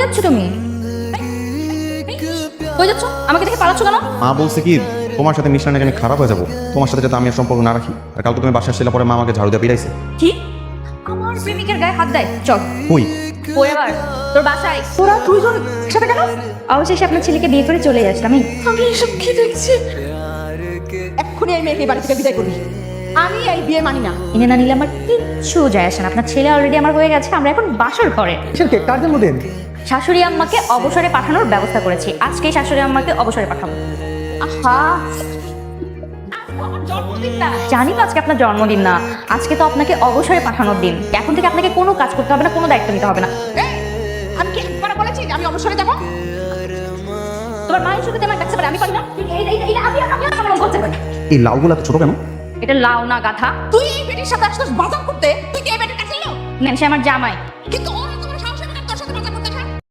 যাচ্ছ তুমি? কই যাচ্ছ? আমাকে দেখে পালাচ্ছ কেন? মা বলছে কি তোমার সাথে মিশনা নাকি আমি খারাপ হয়ে যাবো, তোমার সাথে যাতে আমি আর সম্পর্ক না রাখি। আর কাল তো তুমি বাসায় আসলে পরে মা আমাকে ঝাড়ু দিয়ে পিড়াইছে। কি? আমার প্রেমিকের গায়ে হাত দেয়? চল কই? ওই আবার তোর বাসায়। তোরা দুইজন একসাথে কেন? অবশেষে আপনার ছেলেকে বিয়ে করে চলে আসলাম। আমি এসব কি দেখছি? এক্ষুনি এই মেয়েকে বাড়ি থেকে বিদায় করবি। আমি এই বিয়ে মানি না। এনে না নিলে আমার কিচ্ছু যায় আসে না। আপনার ছেলে অলরেডি আমার হয়ে গেছে, আমরা এখন বাসর ঘরে। কিসের কার জন্মদিন? শাশুড়ি আম্মাকে অবসরে পাঠানোর ব্যবস্থা করেছি। আজকেই শাশুড়ি আম্মাকে অবসরে পাঠাবো। আহা, জানি তো আজকে আপনার জন্মদিন না, আজকে তো আপনাকে অবসরে পাঠানোর দিন। এখন থেকে আপনাকে কোনো কাজ করতে হবে না, কোনো দায়িত্ব নিতে হবে না। আমি কি একবার বলেছি যে আমি অবসরে যাবো? তোমার মায়ের সাথে আমার কাছে আমি পারি না। আমি করতে পারি। এই লাউগুলো এত ছোট কেন? এটা লাউ না গাধা। তুই এই বেটির সাথে আসছিস বাজার করতে? তুই কি এই বেটির কাছে এলো? নেন, সে আমার জামাই। কিন্তু ওর